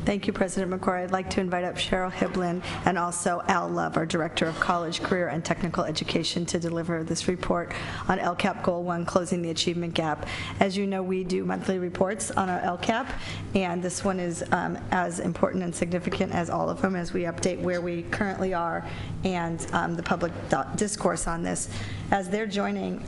Thank you, President McCrory. I'd like to invite up Cheryl Hiblin and also Al Love, our Director of College, Career, and Technical Education, to deliver this report on LCAP Goal 1, Closing the Achievement Gap. As you know, we do monthly reports on our LCAP, and this one is as important and significant as all of them, as we update where we currently are and the public discourse on this. As they're joining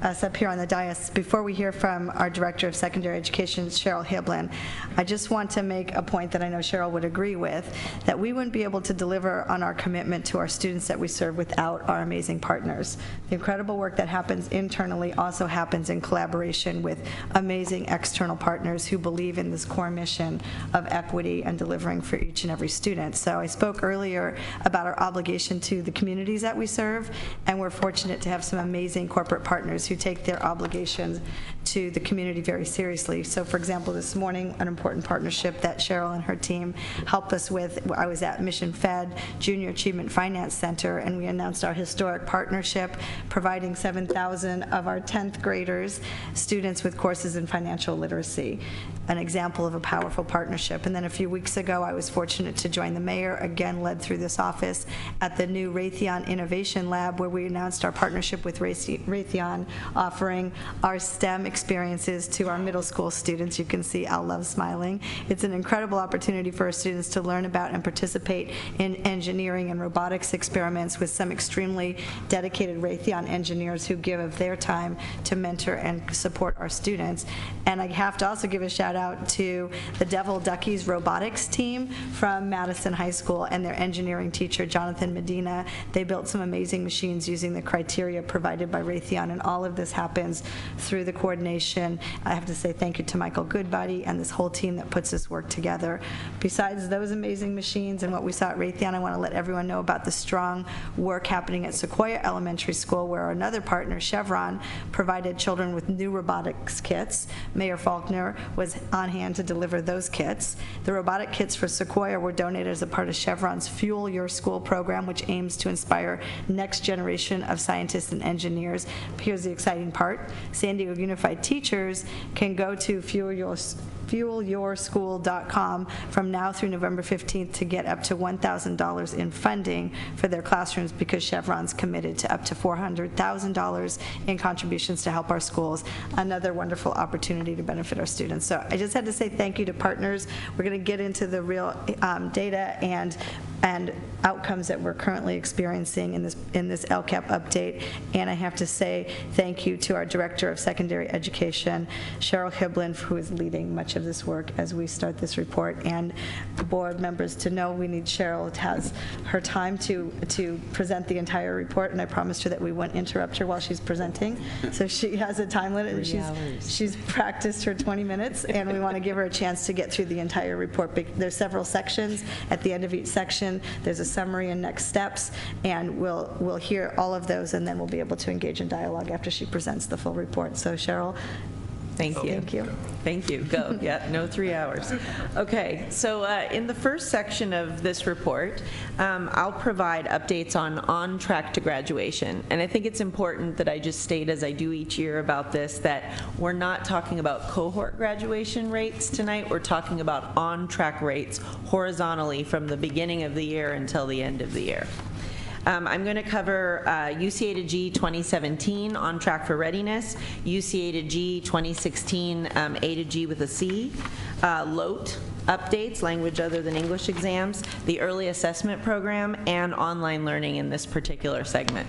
us up here on the dais, before we hear from our Director of Secondary Education, Cheryl Hiblin, I just want to make a point that I know Cheryl would agree with, that we wouldn't be able to deliver on our commitment to our students that we serve without our amazing partners. The incredible work that happens internally also happens in collaboration with amazing external partners who believe in this core mission of equity and delivering for each and every student. So I spoke earlier about our obligation to the communities that we serve, and we're fortunate to have some amazing corporate partners who take their obligations to the community very seriously. So for example, this morning, an important partnership that Cheryl and her team helped us with, I was at Mission Fed Junior Achievement Finance Center, and we announced our historic partnership, providing 7,000 of our 10th graders students with courses in financial literacy, an example of a powerful partnership. And then a few weeks ago, I was fortunate to join the mayor, again led through this office, at the new Raytheon Innovation Lab, where we announced our partnership with Raytheon, offering our STEM experiences to our middle school students. You can see Al Love smiling. It's an incredible opportunity for our students to learn about and participate in engineering and robotics experiments with some extremely dedicated Raytheon engineers who give of their time to mentor and support our students. And I have to also give a shout out to the Devil Duckies robotics team from Madison High School and their engineering teacher, Jonathan Medina. They built some amazing machines using the criteria provided by Raytheon, and all of this happens through the coordination. I have to say thank you to Michael Goodbody and this whole team that puts this work together. Besides those amazing machines and what we saw at Raytheon, I want to let everyone know about the strong work happening at Sequoia Elementary School, where another partner, Chevron, provided children with new robotics kits. Mayor Faulkner was on hand to deliver those kits. The robotic kits for Sequoia were donated as a part of Chevron's Fuel Your School program, which aims to inspire next generation of scientists and engineers. Here's the exciting part. San Diego Unified teachers can go to fuelyourschool.com from now through November 15th to get up to $1,000 in funding for their classrooms, because Chevron's committed to up to $400,000 in contributions to help our schools. Another wonderful opportunity to benefit our students. So I just had to say thank you to partners. We're going to get into the real data and outcomes that we're currently experiencing in this LCAP update. And I have to say thank you to our Director of Secondary Education, Cheryl Hiblin, who is leading much of this work as we start this report, and board members to know we need Cheryl. It has her time to present the entire report, and I promised her that we wouldn't interrupt her while she's presenting. So she has a time limit, and she's practiced her 20 minutes, and we want to give her a chance to get through the entire report. There's several sections. At the end of each section, there's a summary and next steps, and we'll hear all of those, and then we'll be able to engage in dialogue after she presents the full report. So Cheryl. Thank you. Thank you. Thank you. Go. Yeah, no 3 hours. Okay, so in the first section of this report, I'll provide updates on track to graduation. And I think it's important that I just state, as I do each year about this, that we're not talking about cohort graduation rates tonight. We're talking about on-track rates horizontally from the beginning of the year until the end of the year. I'm going to cover UCA to G 2017, On Track for Readiness, UCA to G 2016, A to G with a C, LOTE updates, language other than English exams, the early assessment program, and online learning in this particular segment.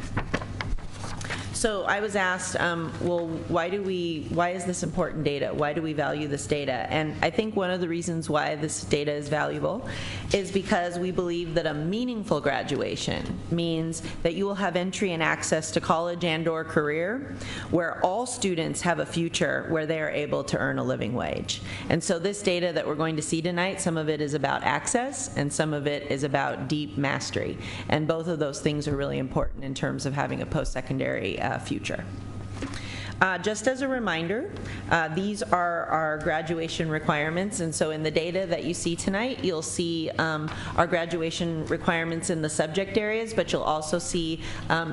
So I was asked, well, why is this important data? Why do we value this data? And I think one of the reasons why this data is valuable is because we believe that a meaningful graduation means that you will have entry and access to college and/or career, where all students have a future where they are able to earn a living wage. And so this data that we're going to see tonight, some of it is about access and some of it is about deep mastery. And both of those things are really important in terms of having a post-secondary future. Just as a reminder, these are our graduation requirements, and so in the data that you see tonight, you'll see our graduation requirements in the subject areas, but you'll also see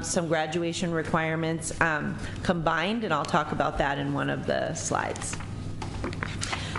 some graduation requirements combined, and I'll talk about that in one of the slides.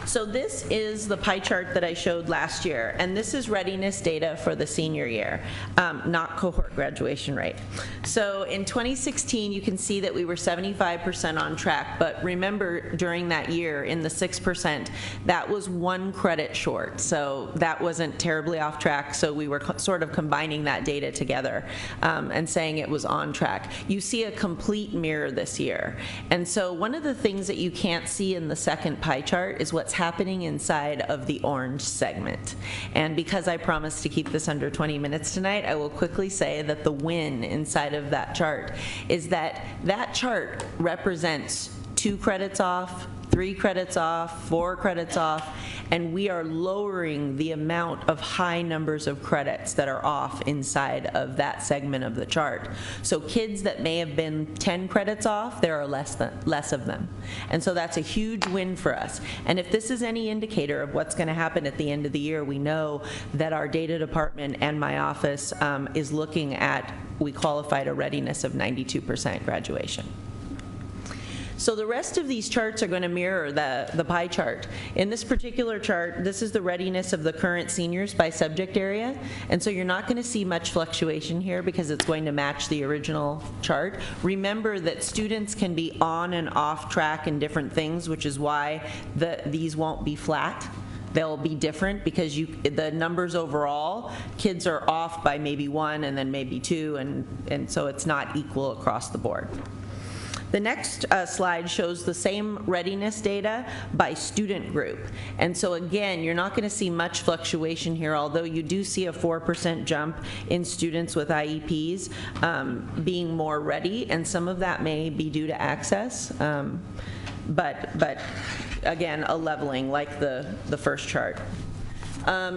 So So this is the pie chart that I showed last year, and this is readiness data for the senior year, not cohort graduation rate. So in 2016, you can see that we were 75% on track, but remember during that year, in the 6%, that was 1 credit short, so that wasn't terribly off track, so we were sort of combining that data together and saying it was on track. You see a complete mirror this year, and so one of the things that you can't see in the second pie chart is what's happening inside of the orange segment. And because I promised to keep this under 20 minutes tonight, I will quickly say that the win inside of that chart is that that chart represents 2 credits off, 3 credits off, 4 credits off, and we are lowering the amount of high numbers of credits that are off inside of that segment of the chart. So kids that may have been 10 credits off, there are less of them. And so that's a huge win for us. And if this is any indicator of what's going to happen at the end of the year, we know that our data department and my office is looking at, we qualified a readiness of 92% graduation. So the rest of these charts are going to mirror the pie chart. In this particular chart, this is the readiness of the current seniors by subject area, and so you're not going to see much fluctuation here because it's going to match the original chart. Remember that students can be on and off track in different things, which is why these won't be flat. They'll be different because the numbers overall, kids are off by maybe 1 and then maybe 2, and so it's not equal across the board. The next slide shows the same readiness data by student group. And so again, you're not going to see much fluctuation here, although you do see a 4% jump in students with IEPs being more ready, and some of that may be due to access. But again, a leveling like the first chart.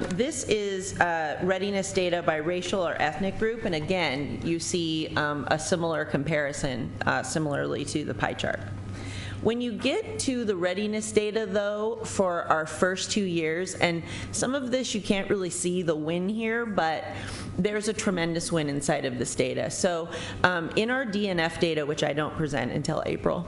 This is readiness data by racial or ethnic group, and again, you see a similar comparison, similarly to the pie chart. When you get to the readiness data, though, for our first 2 years, and some of this you can't really see the win here, but there's a tremendous win inside of this data. So in our DNF data, which I don't present until April,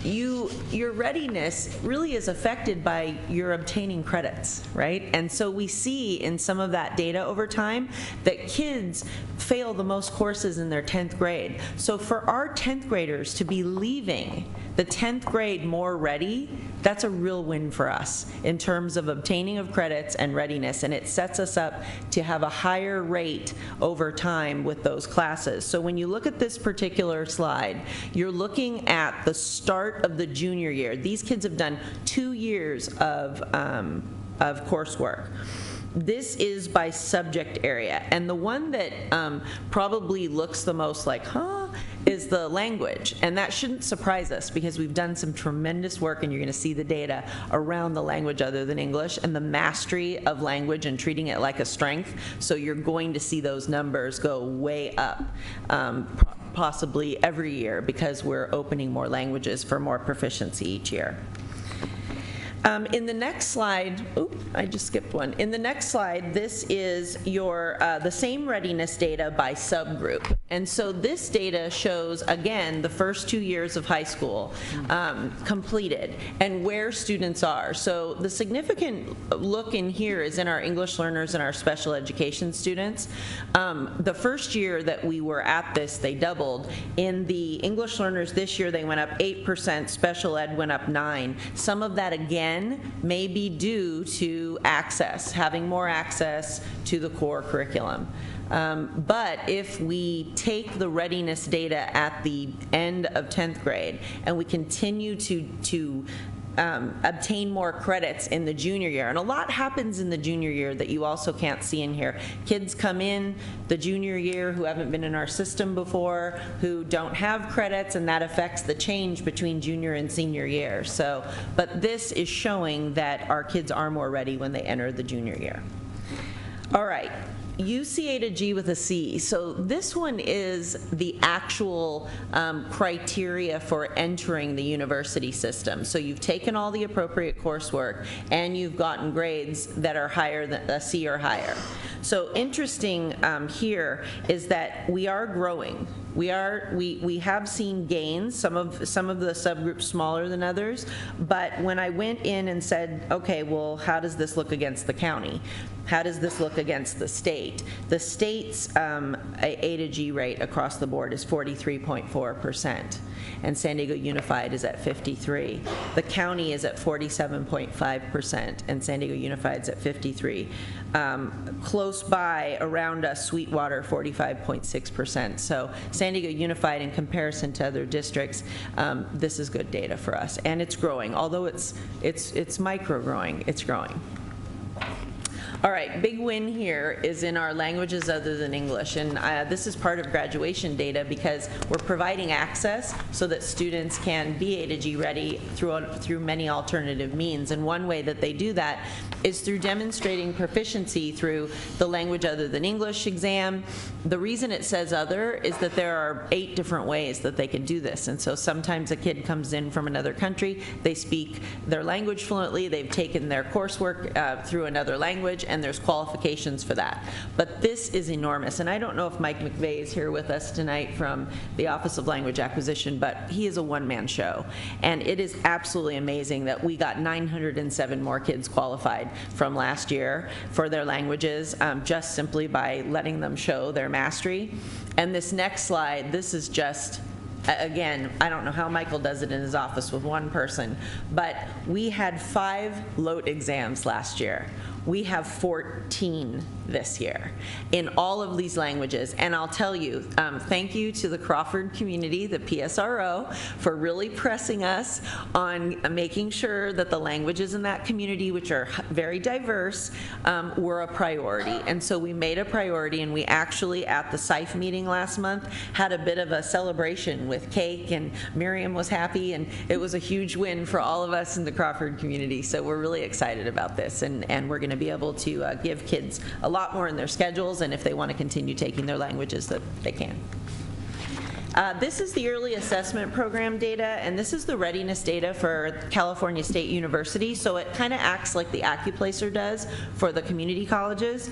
your readiness really is affected by your obtaining credits, right? And so we see in some of that data over time that kids fail the most courses in their 10th grade. So for our 10th graders to be leaving the 10th grade more ready, that's a real win for us in terms of obtaining of credits and readiness, and it sets us up to have a higher rate over time with those classes. So when you look at this particular slide, you're looking at the start of the junior year. These kids have done 2 years of coursework. This is by subject area, and the one that probably looks the most like, is the language, and that shouldn't surprise us because we've done some tremendous work, and you're going to see the data around the language other than English and the mastery of language and treating it like a strength, so you're going to see those numbers go way up, possibly every year, because we're opening more languages for more proficiency each year. In the next slide, I just skipped one. In the next slide, this is your the same readiness data by subgroup. And so this data shows, again, the first 2 years of high school completed and where students are. So the significant look in here is in our English learners and our special education students. The first year that we were at this, they doubled. In the English learners this year, they went up 8%, special ed went up 9%. Some of that, again, may be due to access, having more access to the core curriculum. But if we take the readiness data at the end of 10th grade and we continue to obtain more credits in the junior year, and a lot happens in the junior year that you also can't see in here. Kids come in the junior year who haven't been in our system before, who don't have credits, and that affects the change between junior and senior year. So, but this is showing that our kids are more ready when they enter the junior year. All right. UCA to G with a C. So this one is the actual criteria for entering the university system. So you've taken all the appropriate coursework and you've gotten grades that are higher than a C or higher. So interesting here is that we are growing. We have seen gains, some of the subgroups smaller than others, but when I went in and said, okay, well, how does this look against the county? How does this look against the state? The state's A to G rate across the board is 43.4%, and San Diego Unified is at 53. The county is at 47.5%, and San Diego Unified is at 53. Close by, around us, Sweetwater, 45.6%. So San Diego Unified, in comparison to other districts, this is good data for us, and it's growing. Although it's micro-growing, it's growing. All right, big win here is in our languages other than English, and this is part of graduation data because we're providing access so that students can be A to G ready through many alternative means, and one way that they do that is through demonstrating proficiency through the language other than English exam. The reason it says other is that there are 8 different ways that they can do this, and so sometimes a kid comes in from another country, they speak their language fluently, they've taken their coursework through another language, and there's qualifications for that. But this is enormous, and I don't know if Mike McVeigh is here with us tonight from the Office of Language Acquisition, but he is a one-man show, and it is absolutely amazing that we got 907 more kids qualified from last year for their languages, just simply by letting them show their mastery. And this next slide, this is just, again, I don't know how Michael does it in his office with one person, but we had 5 LOTE exams last year. We have 14 this year in all of these languages. And I'll tell you, thank you to the Crawford community, the PSRO, for really pressing us on making sure that the languages in that community, which are very diverse, were a priority. And so we made a priority, and we actually, at the SIFE meeting last month, had a bit of a celebration with cake, and Miriam was happy, and it was a huge win for all of us in the Crawford community. So we're really excited about this, and we're going to be able to give kids a lot more in their schedules, and if they want to continue taking their languages, that they can. This is the early assessment program data, and this is the readiness data for California State University, so it kind of acts like the AccuPlacer does for the community colleges.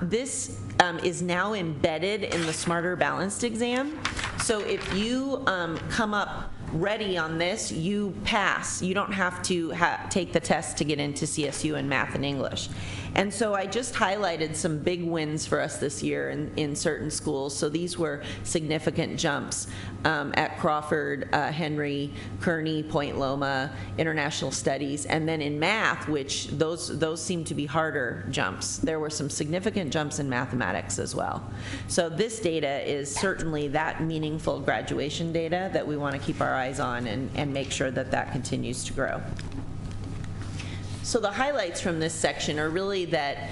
This is now embedded in the Smarter Balanced exam, so if you come up ready on this, you pass. You don't have to take the test to get into CSU in math and English. And so I just highlighted some big wins for us this year in certain schools. So these were significant jumps at Crawford, Henry, Kearney, Point Loma, International Studies, and then in math, which those seem to be harder jumps. There were some significant jumps in mathematics as well. So this data is certainly that meaningful graduation data that we want to keep our eyes on and make sure that that continues to grow. So the highlights from this section are really that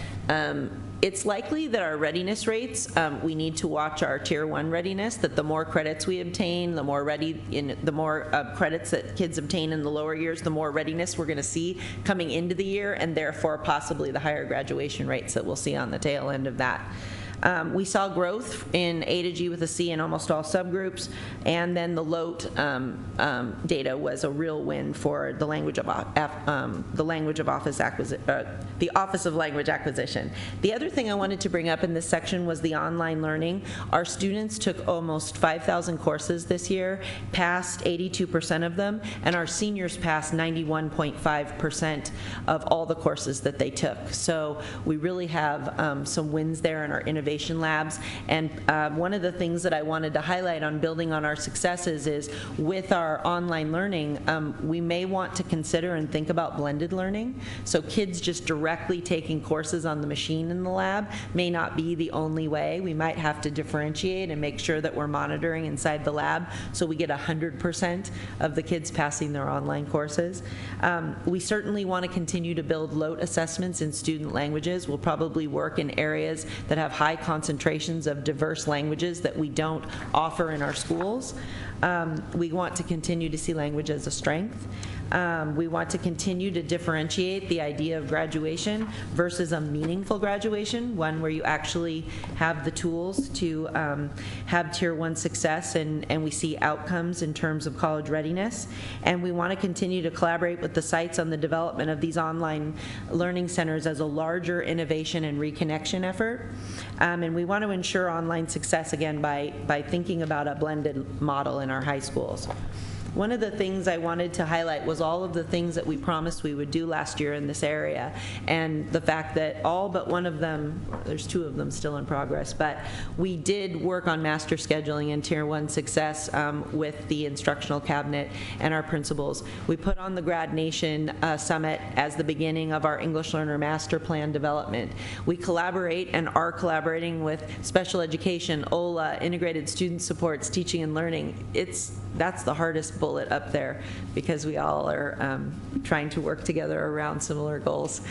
it's likely that our readiness rates, we need to watch our Tier 1 readiness, that the more credits we obtain, the more credits that kids obtain in the lower years, the more readiness we're going to see coming into the year, and therefore possibly the higher graduation rates that we'll see on the tail end of that. We saw growth in A to G with a C in almost all subgroups, and then the LOTE data was a real win for the the Office of Language Acquisition. The other thing I wanted to bring up in this section was the online learning. Our students took almost 5,000 courses this year, passed 82% of them, and our seniors passed 91.5% of all the courses that they took. So we really have some wins there in our innovation labs, and one of the things that I wanted to highlight on building on our successes is with our online learning, we may want to consider and think about blended learning. So kids just directly taking courses on the machine in the lab may not be the only way. We might have to differentiate and make sure that we're monitoring inside the lab so we get 100% of the kids passing their online courses. We certainly want to continue to build LOTE assessments in student languages. We'll probably work in areas that have high concentrations of diverse languages that we don't offer in our schools. We want to continue to see language as a strength. We want to continue to differentiate the idea of graduation versus a meaningful graduation, one where you actually have the tools to have Tier 1 success and we see outcomes in terms of college readiness. And we want to continue to collaborate with the sites on the development of these online learning centers as a larger innovation and reconnection effort. And we want to ensure online success, again, by thinking about a blended model in our high schools. One of the things I wanted to highlight was all of the things that we promised we would do last year in this area, and the fact that all but one of them, there's 2 of them still in progress, but we did work on master scheduling and Tier 1 success with the instructional cabinet and our principals. We put on the Grad Nation Summit as the beginning of our English Learner Master Plan development. We collaborate and are collaborating with special education, OLA, integrated student supports, teaching and learning. That's the hardest bullet up there because we all are trying to work together around similar goals.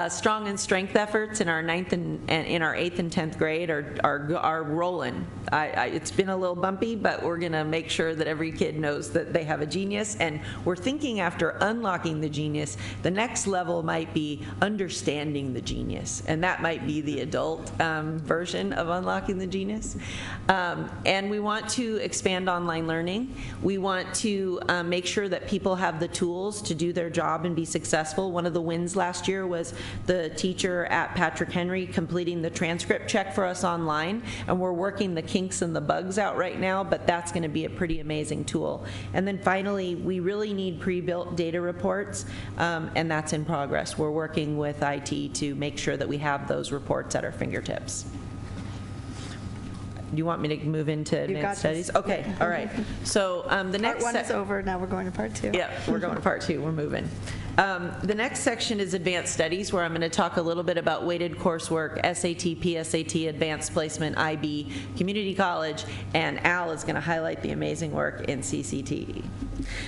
Strong and strength efforts in our 9th and in our 8th and 10th grade are rolling. It's been a little bumpy, but we're going to make sure that every kid knows that they have a genius, and we're thinking after unlocking the genius, the next level might be understanding the genius, and that might be the adult version of unlocking the genius. And we want to expand online learning. We want to make sure that people have the tools to do their job and be successful. One of the wins last year was the teacher at Patrick Henry completing the transcript check for us online, and we're working the kinks and the bugs out right now, but that's going to be a pretty amazing tool. And then finally, we really need pre-built data reports, and that's in progress. We're working with IT to make sure that we have those reports at our fingertips. Do you want me to move into advanced studies? Okay, all right. So the next Part 1 is over, now we're going to Part 2. Yeah, we're going to Part 2, we're moving. The next section is advanced studies, where I'm going to talk a little bit about weighted coursework, SAT, PSAT, advanced placement, IB, community college, and Al is going to highlight the amazing work in CCTE.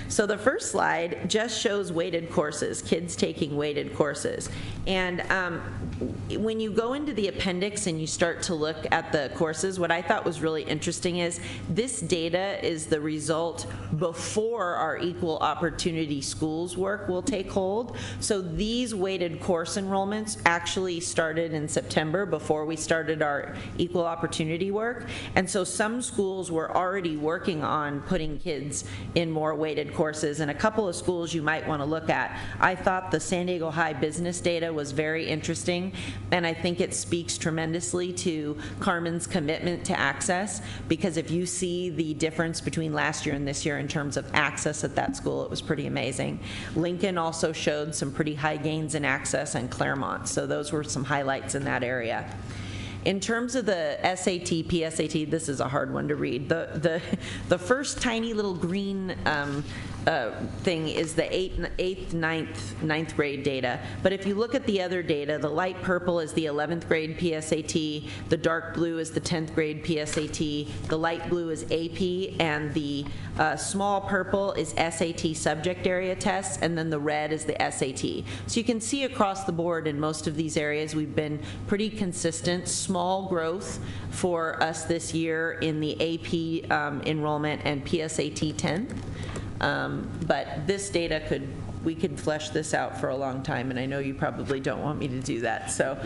So the first slide just shows weighted courses, kids taking weighted courses. And when you go into the appendix and you start to look at the courses, what I thought was really interesting is this data is the result before our equal opportunity schools work will take hold. So these weighted course enrollments actually started in September before we started our equal opportunity work. And so some schools were already working on putting kids in more weighted courses, and a couple of schools you might want to look at. I thought the San Diego High business data was very interesting, and I think it speaks tremendously to Carmen's commitment to access, because if you see the difference between last year and this year in terms of access at that school, it was pretty amazing. Lincoln also showed some pretty high gains in access, and Claremont, so those were some highlights in that area. In terms of the SAT, PSAT, this is a hard one to read. The first tiny little green thing is the 8th, 9th grade data. But if you look at the other data, the light purple is the 11th grade PSAT, the dark blue is the 10th grade PSAT, the light blue is AP, and the small purple is SAT subject area tests, and then the red is the SAT. So you can see across the board in most of these areas we've been pretty consistent, small growth for us this year in the AP enrollment and PSAT 10th. But this data we could flesh this out for a long time, and I know you probably don't want me to do that. So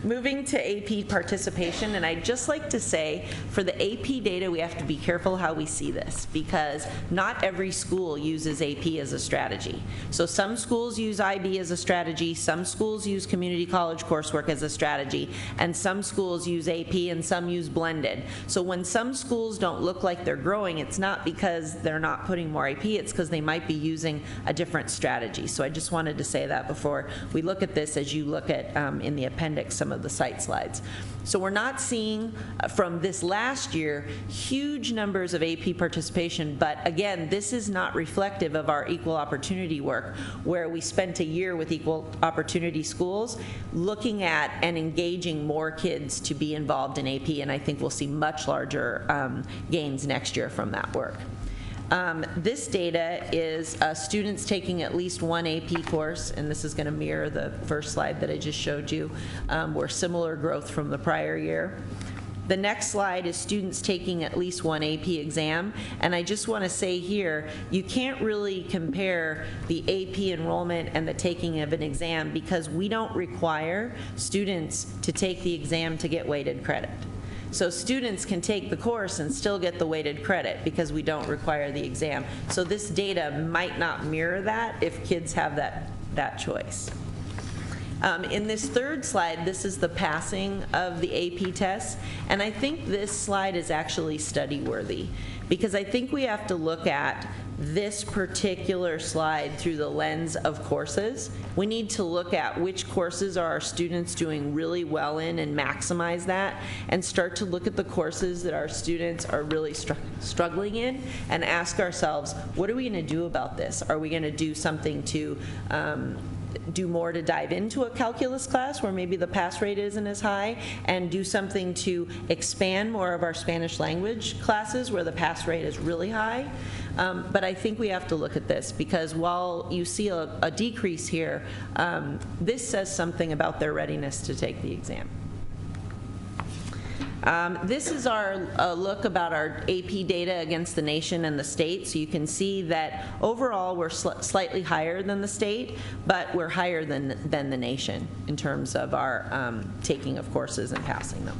moving to AP participation, and I'd just like to say for the AP data we have to be careful how we see this, because not every school uses AP as a strategy. So some schools use IB as a strategy, some schools use community college coursework as a strategy, and some schools use AP and some use blended. So when some schools don't look like they're growing, it's not because they're not putting more AP, it's because they might be using a different strategy. So I just wanted to say that before we look at this, as you look at in the appendix some of the site slides. So we're not seeing from this last year huge numbers of AP participation, but again, this is not reflective of our equal opportunity work, where we spent a year with equal opportunity schools looking at and engaging more kids to be involved in AP, and I think we'll see much larger gains next year from that work. This data is students taking at least one AP course, and this is going to mirror the first slide that I just showed you, where similar growth from the prior year. The next slide is students taking at least one AP exam, and I just want to say here, you can't really compare the AP enrollment and the taking of an exam because we don't require students to take the exam to get weighted credit. So students can take the course and still get the weighted credit because we don't require the exam. So this data might not mirror that if kids have that choice. In this third slide, this is the passing of the AP tests, and I think this slide is actually study-worthy because I think we have to look at this particular slide through the lens of courses. We need to look at which courses are our students doing really well in and maximize that, and start to look at the courses that our students are really struggling in and ask ourselves, what are we going to do about this? Are we going to do something to do more to dive into a calculus class where maybe the pass rate isn't as high, and do something to expand more of our Spanish language classes where the pass rate is really high? But I think we have to look at this because while you see a decrease here, this says something about their readiness to take the exam. This is our look about our AP data against the nation and the state. So you can see that overall we're slightly higher than the state, but we're higher than the nation in terms of our taking of courses and passing them.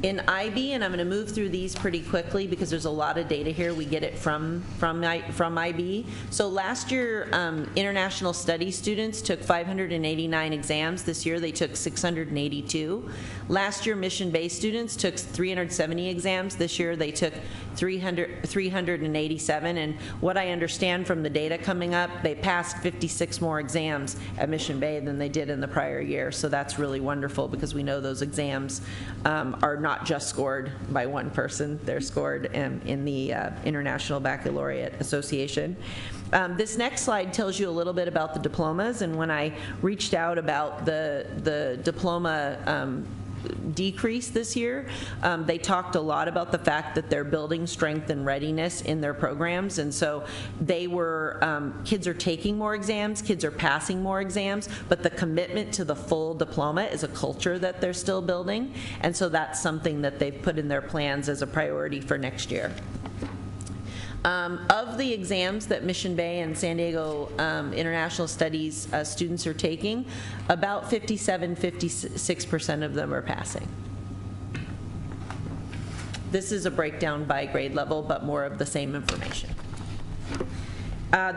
In IB, and I'm going to move through these pretty quickly because there's a lot of data here. We get it from IB. So last year, international studies students took 589 exams. This year, they took 682. Last year, mission-based students took 370 exams. This year, they took 387. And what I understand from the data coming up, they passed 56 more exams at Mission Bay than they did in the prior year. So that's really wonderful because we know those exams are not just scored by one person. They're scored in the International Baccalaureate Association. This next slide tells you a little bit about the diplomas, and when I reached out about the diploma decrease this year, they talked a lot about the fact that they're building strength and readiness in their programs, and so they were, kids are taking more exams, kids are passing more exams, but the commitment to the full diploma is a culture that they're still building, and so that's something that they've put in their plans as a priority for next year. Of the exams that Mission Bay and San Diego International Studies students are taking, about 56% of them are passing. This is a breakdown by grade level, but more of the same information.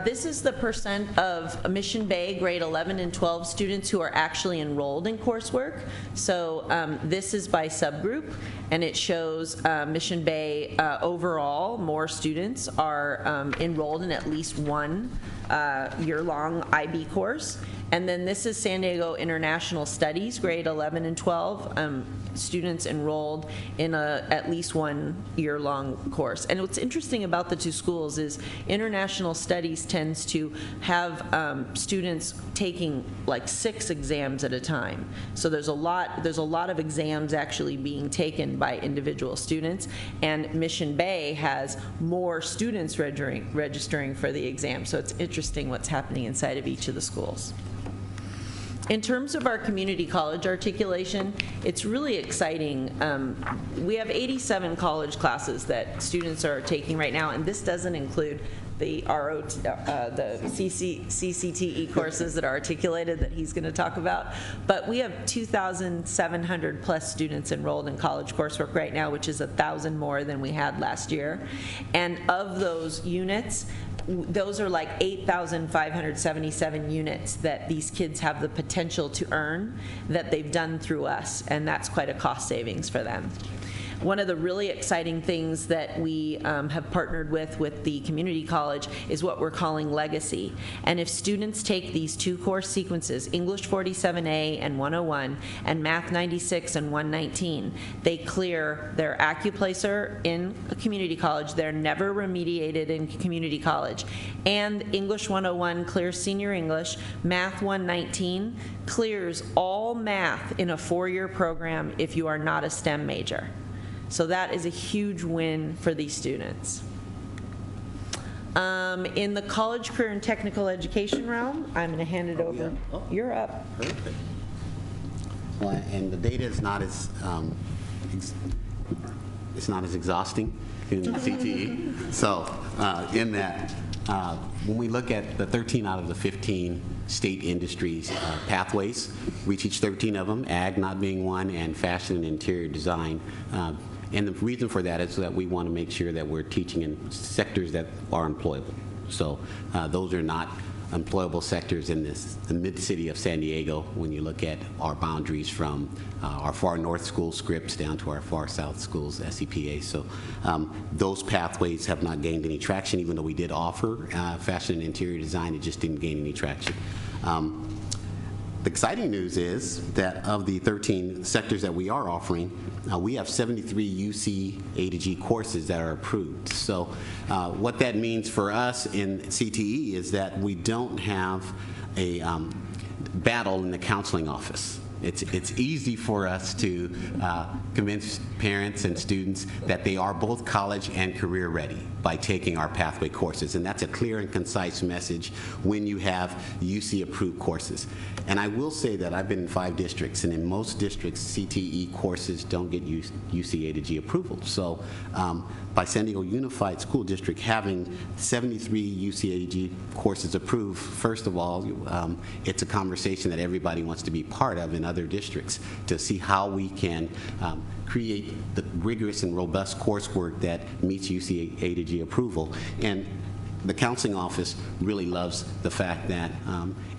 This is the percent of Mission Bay grade 11 and 12 students who are actually enrolled in coursework. So this is by subgroup, and it shows Mission Bay overall, more students are enrolled in at least one year-long IB course. And then this is San Diego International Studies, grade 11 and 12, students enrolled in at least one year-long course. And what's interesting about the two schools is International Studies tends to have students taking like 6 exams at a time. So there's a lot of exams actually being taken by individual students, and Mission Bay has more students registering for the exam. So it's interesting what's happening inside of each of the schools. In terms of our community college articulation, it's really exciting. We have 87 college classes that students are taking right now, and this doesn't include the CCTE courses that are articulated that he's going to talk about. But we have 2,700 plus students enrolled in college coursework right now, which is 1,000 more than we had last year. And of those units, those are like 8,577 units that these kids have the potential to earn that they've done through us, and that's quite a cost savings for them. One of the really exciting things that we have partnered with the community college is what we're calling Legacy. And if students take these 2 course sequences, English 47A and 101, and Math 96 and 119, they clear their AccuPlacer in a community college. They're never remediated in community college. And English 101 clears senior English. Math 119 clears all math in a 4-year program if you are not a STEM major. So that is a huge win for these students. In the college, career, and technical education realm, I'm going to hand it over. Yeah. Oh. You're up. Perfect. Well, and the data is not it's not as exhausting in CTE. So in that, when we look at the 13 out of the 15 state industries pathways, we teach 13 of them, ag not being one, and fashion and interior design. And the reason for that is that we want to make sure that we're teaching in sectors that are employable. So those are not employable sectors in the mid-city of San Diego when you look at our boundaries from our far north school scripts down to our far south schools, SEPA. So those pathways have not gained any traction, even though we did offer fashion and interior design, it just didn't gain any traction. The exciting news is that of the 13 sectors that we are offering, we have 73 UC A to G courses that are approved. So what that means for us in CTE is that we don't have a battle in the counseling office. It's easy for us to convince parents and students that they are both college and career ready by taking our pathway courses, and that's a clear and concise message when you have UC approved courses. And I will say that I've been in 5 districts, and in most districts CTE courses don't get UC A to G approval. So by San Diego Unified School District having 73 UC A to G courses approved, first of all, it's a conversation that everybody wants to be part of in other districts to see how we can create the rigorous and robust coursework that meets UC A to G approval. And the counseling office really loves the fact that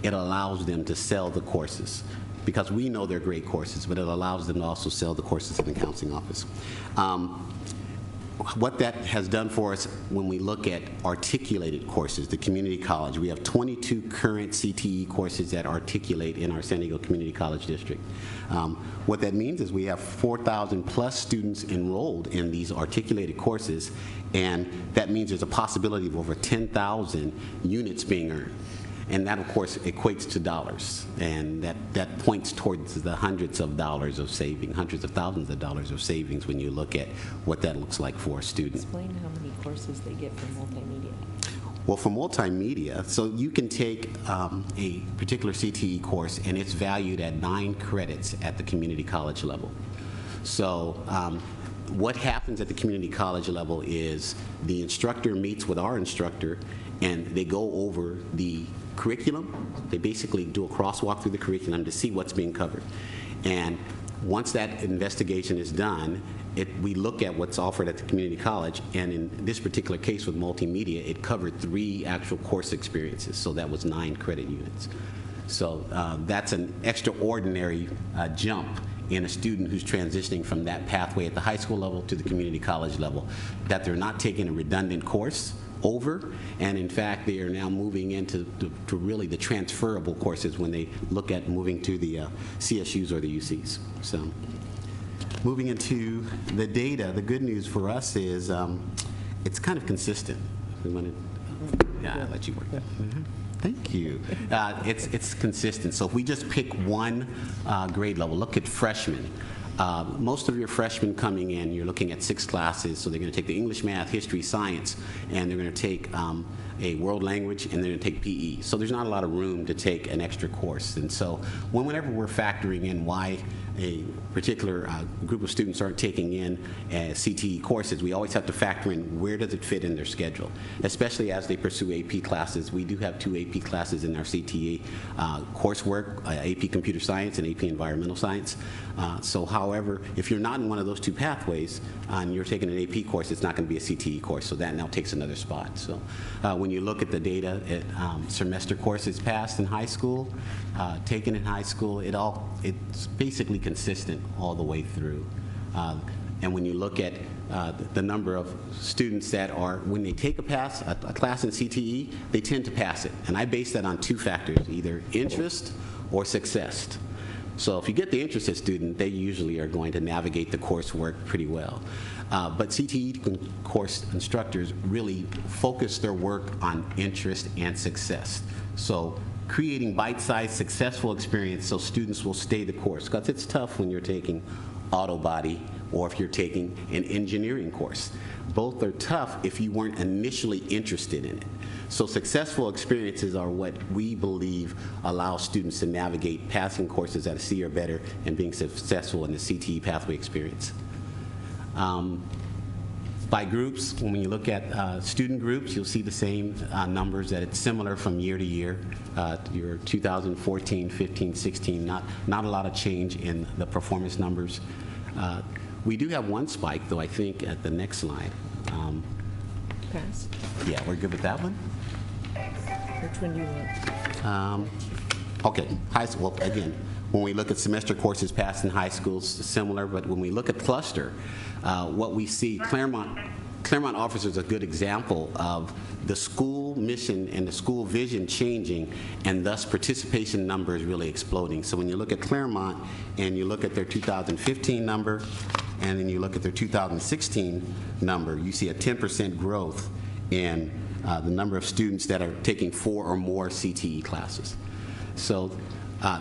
it allows them to sell the courses, because we know they're great courses, but it allows them to also sell the courses in the counseling office. What that has done for us when we look at articulated courses, the community college, we have 22 current CTE courses that articulate in our San Diego Community College District. What that means is we have 4,000 plus students enrolled in these articulated courses, and that means there's a possibility of over 10,000 units being earned. And that, of course, equates to dollars, and that points towards the hundreds of dollars of saving, hundreds of thousands of dollars of savings when you look at what that looks like for a student. Explain how many courses they get from multimedia. Well, for multimedia, so you can take a particular CTE course, and it's valued at 9 credits at the community college level. So what happens at the community college level is the instructor meets with our instructor, and they go over the curriculum. They basically do a crosswalk through the curriculum to see what's being covered. And once that investigation is done, we look at what's offered at the community college, and in this particular case with multimedia, it covered 3 actual course experiences, so that was 9 credit units. So that's an extraordinary jump in a student who's transitioning from that pathway at the high school level to the community college level, that they're not taking a redundant course over, and in fact they are now moving into to really the transferable courses when they look at moving to the CSUs or the UCs. So moving into the data, the good news for us is it's kind of consistent. We want to, yeah, I'll let you work that. Thank you. It's consistent. So if we just pick one grade level, look at freshmen. Most of your freshmen coming in, you're looking at 6 classes, so they're going to take the English, math, history, science, and they're going to take a world language, and they're going to take PE. So there's not a lot of room to take an extra course. And so whenever we're factoring in why a particular group of students aren't taking in CTE courses, we always have to factor in where does it fit in their schedule, especially as they pursue AP classes. We do have 2 AP classes in our CTE coursework, AP Computer Science and AP Environmental Science. So however, if you're not in one of those 2 pathways and you're taking an AP course, it's not going to be a CTE course, so that now takes another spot. So when you look at the data, semester courses passed in high school, taken in high school, it's basically consistent all the way through. And when you look at the number of students that are, when they take a class in CTE, they tend to pass it. And I base that on 2 factors, either interest or success. So if you get the interested student, they usually are going to navigate the coursework pretty well. But CTE course instructors really focus their work on interest and success. So creating bite-sized, successful experience so students will stay the course. Because it's tough when you're taking auto body or if you're taking an engineering course. Both are tough if you weren't initially interested in it. So successful experiences are what we believe allow students to navigate passing courses at a C or better and being successful in the CTE pathway experience. By groups, when you look at student groups, you'll see the same numbers, that it's similar from year to year. Your 2014, 15, 16, not a lot of change in the performance numbers. We do have one spike, though, I think, at the next slide. Pass. Yeah, we're good with that one? Which one do you want? Okay, high school, well, again, when we look at semester courses passed in high schools, similar, but when we look at cluster, what we see, Claremont offers us a good example of the school mission and the school vision changing, and thus participation numbers really exploding. So when you look at Claremont and you look at their 2015 number, and then you look at their 2016 number, you see a 10% growth in the number of students that are taking 4 or more CTE classes. So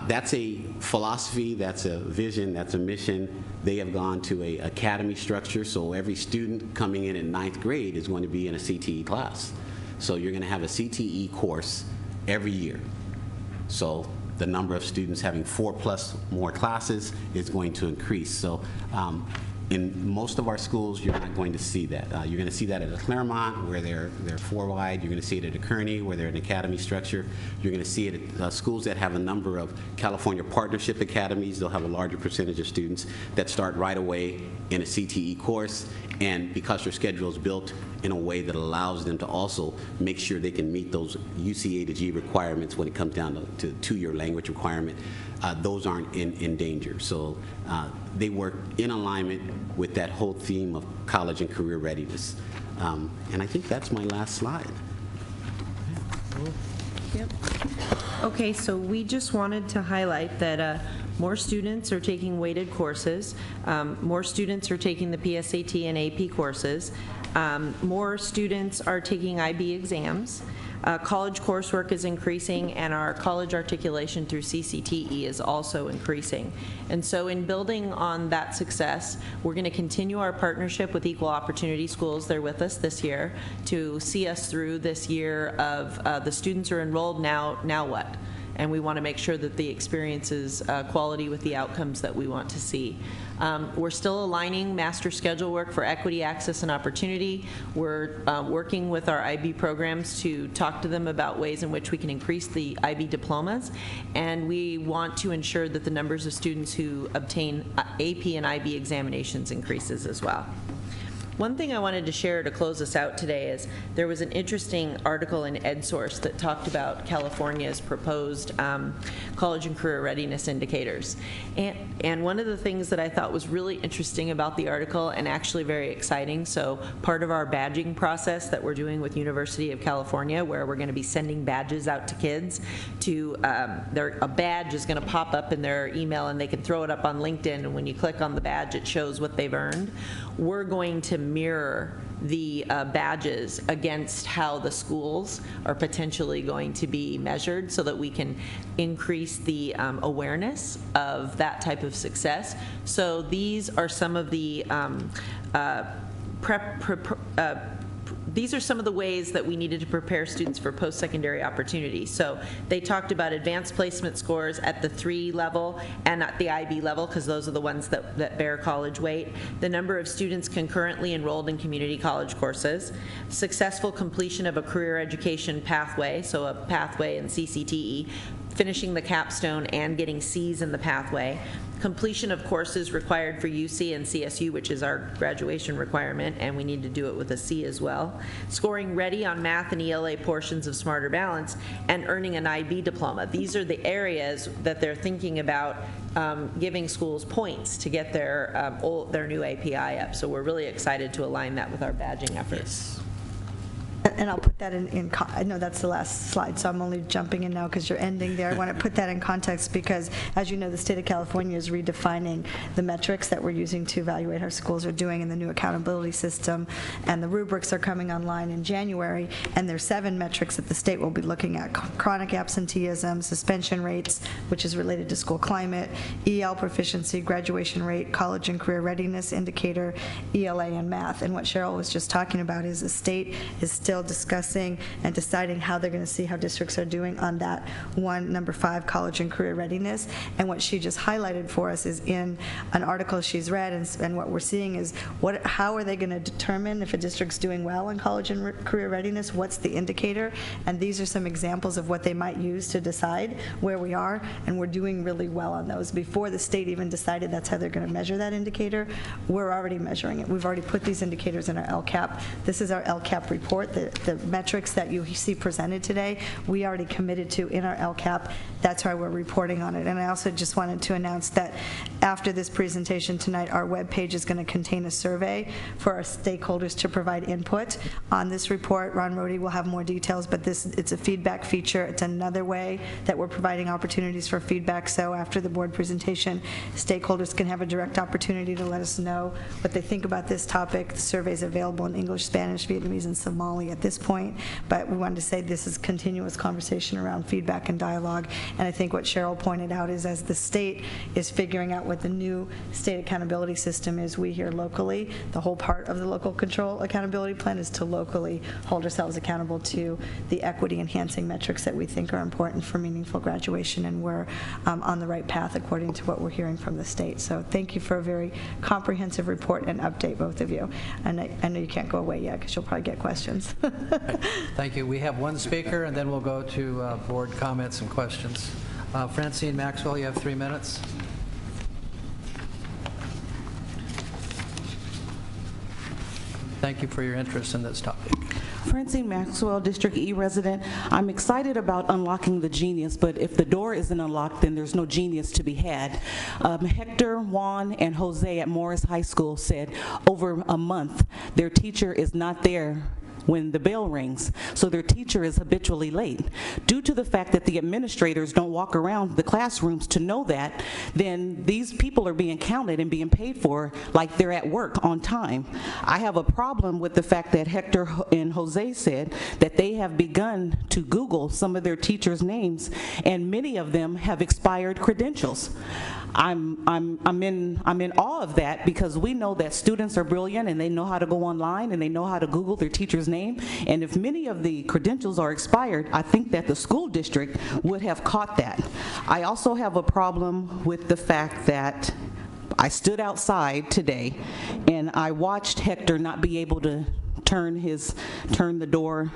that's a philosophy, that's a vision, that's a mission. They have gone to a academy structure, so every student coming in 9th grade is going to be in a CTE class. So you're going to have a CTE course every year. So the number of students having 4+ more classes is going to increase. So in most of our schools, you're not going to see that. You're going to see that at a Claremont, where they're 4 wide. You're going to see it at a Kearney, where they're an academy structure. You're going to see it at schools that have a number of California partnership academies. They'll have a larger percentage of students that start right away in a CTE course, and because their schedule is built in a way that allows them to also make sure they can meet those UCA to G requirements when it comes down to 2-year language requirement, those aren't in danger. So they work in alignment with that whole theme of college and career readiness. And I think that's my last slide. Yep. Okay, so we just wanted to highlight that more students are taking weighted courses, more students are taking the PSAT and AP courses, more students are taking IB exams. College coursework is increasing, and our college articulation through CCTE is also increasing. And so in building on that success, we're going to continue our partnership with Equal Opportunity Schools. They're with us this year to see us through this year of the students are enrolled, now what? And we want to make sure that the experience is quality with the outcomes that we want to see. We're still aligning master schedule work for equity, access, and opportunity. We're working with our IB programs to talk to them about ways in which we can increase the IB diplomas, and we want to ensure that the numbers of students who obtain AP and IB examinations increases as well. One thing I wanted to share to close us out today is there was an interesting article in EdSource that talked about California's proposed college and career readiness indicators. And one of the things that I thought was really interesting about the article, and actually very exciting, so part of our badging process that we're doing with University of California, where we're going to be sending badges out to kids, to a badge is going to pop up in their email, and they can throw it up on LinkedIn, and when you click on the badge, it shows what they've earned. We're going to mirror the badges against how the schools are potentially going to be measured, so that we can increase the awareness of that type of success. So these are some of the these are some of the ways that we needed to prepare students for post-secondary opportunities. So they talked about advanced placement scores at the 3 level and at the IB level, because those are the ones that bear college weight. The number of students concurrently enrolled in community college courses. Successful completion of a career education pathway, so a pathway in CCTE. Finishing the capstone and getting C's in the pathway. Completion of courses required for UC and CSU, which is our graduation requirement, and we need to do it with a C as well. Scoring ready on math and ELA portions of Smarter Balance, and earning an IB diploma. These are the areas that they're thinking about giving schools points to get their new API up. So we're really excited to align that with our badging efforts. And I'll put that I know that's the last slide, so I'm only jumping in now because you're ending there. I want to put that in context because, as you know, the state of California is redefining the metrics that we're using to evaluate how schools are doing in the new accountability system, and the rubrics are coming online in January, and there's 7 metrics that the state will be looking at: chronic absenteeism, suspension rates, which is related to school climate, EL proficiency, graduation rate, college and career readiness indicator, ELA, and math. And what Cheryl was just talking about is the state is still still discussing and deciding how they're going to see how districts are doing on that one, number 5, college and career readiness. And what she just highlighted for us is in an article she's read, and what we're seeing is how are they going to determine if a district's doing well in college and career readiness? What's the indicator? And these are some examples of what they might use to decide where we are, and we're doing really well on those. Before the state even decided that's how they're going to measure that indicator, we're already measuring it. We've already put these indicators in our LCAP. This is our LCAP report. The metrics that you see presented today, we already committed to in our LCAP. That's why we're reporting on it. And I also just wanted to announce that after this presentation tonight, our webpage is going to contain a survey for our stakeholders to provide input on this report. Ron Rohde will have more details, but it's a feedback feature. It's another way that we're providing opportunities for feedback. So after the board presentation, stakeholders can have a direct opportunity to let us know what they think about this topic. The survey is available in English, Spanish, Vietnamese, and Somali at this point, but we wanted to say this is continuous conversation around feedback and dialogue. And I think what Cheryl pointed out is as the state is figuring out what the new state accountability system is, we here locally, the whole part of the local control accountability plan is to locally hold ourselves accountable to the equity enhancing metrics that we think are important for meaningful graduation, and we're on the right path according to what we're hearing from the state. So thank you for a very comprehensive report and update, both of you. And I know you can't go away yet because you'll probably get questions. Thank you. We have one speaker, and then we'll go to board comments and questions. Francine Maxwell, you have 3 minutes. Thank you for your interest in this topic. Francine Maxwell, District E resident. I'm excited about unlocking the genius, but if the door isn't unlocked, then there's no genius to be had. Hector, Juan, and Jose at Morris High School said over a month their teacher is not there when the bell rings, so their teacher is habitually late. Due to the fact that the administrators don't walk around the classrooms to know that, then these people are being counted and being paid for like they're at work on time. I have a problem with the fact that Hector and Jose said that they have begun to Google some of their teachers' names, and many of them have expired credentials. I'm in awe of that, because we know that students are brilliant and they know how to go online and they know how to Google their teacher's name. And if many of the credentials are expired, I think that the school district would have caught that. I also have a problem with the fact that I stood outside today and I watched Hector not be able to turn the door,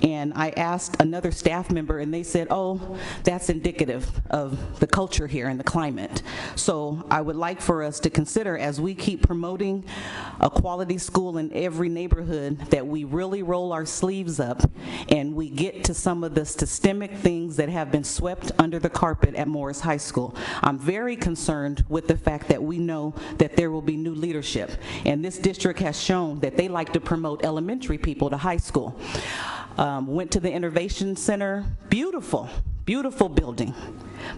and I asked another staff member, and they said, oh, that's indicative of the culture here and the climate. So I would like for us to consider, as we keep promoting a quality school in every neighborhood, that we really roll our sleeves up and we get to some of the systemic things that have been swept under the carpet at Morris High School. I'm very concerned with the fact that we know that there will be new leadership, and this district has shown that they like to promote elementary people to high school. Went to the Innovation Center, beautiful, beautiful building.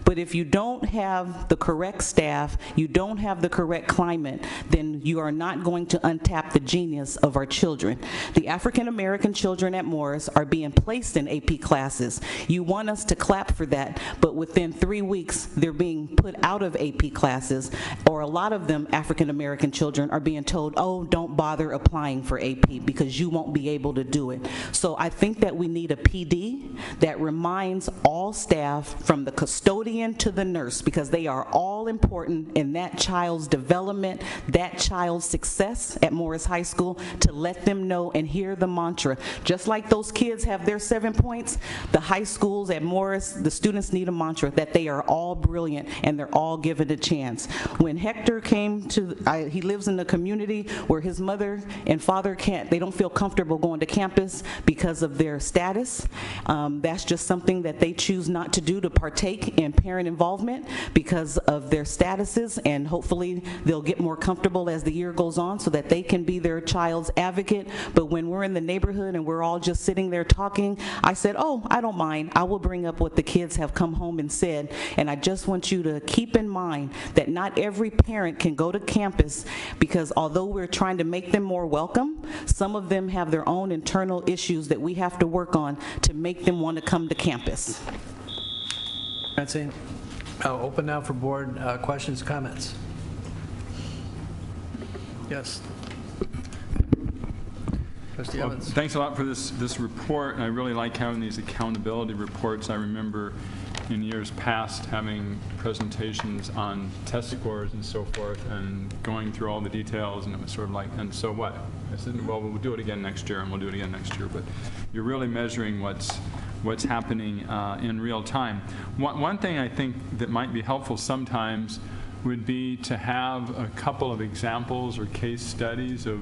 But if you don't have the correct staff, you don't have the correct climate, then you are not going to untap the genius of our children. The African American children at Morris are being placed in AP classes. You want us to clap for that, but within 3 weeks, they're being put out of AP classes, or a lot of them, African American children, are being told, oh, don't bother applying for AP because you won't be able to do it. So I think that we need a PD that reminds all staff, from the custodian to the nurse, because they are all important in that child's development, that child's success at Morris High School, to let them know and hear the mantra. Just like those kids have their 7 points, the high schools at Morris, the students need a mantra that they are all brilliant and they're all given a chance. When Hector came to, he lives in a community where his mother and father they don't feel comfortable going to campus because of their status. That's just something that they choose not to do, to partake in parent involvement because of their statuses, and hopefully they'll get more comfortable as the year goes on so that they can be their child's advocate. But when we're in the neighborhood and we're all just sitting there talking, I said, oh, I don't mind. I will bring up what the kids have come home and said, and I just want you to keep in mind that not every parent can go to campus, because although we're trying to make them more welcome, some of them have their own internal issues that we have to work on to make them want to come to campus. Francine, I'll open now for board questions, comments. Trustee Well, Evans. thanks a lot for this report, and I really like having these accountability reports. I remember in years past having presentations on test scores and so forth and going through all the details, and it was sort of like, and so what? I said, well, we'll do it again next year, and we'll do it again next year. But you're really measuring what's happening in real time. One thing I think that might be helpful sometimes would be to have a couple of examples or case studies of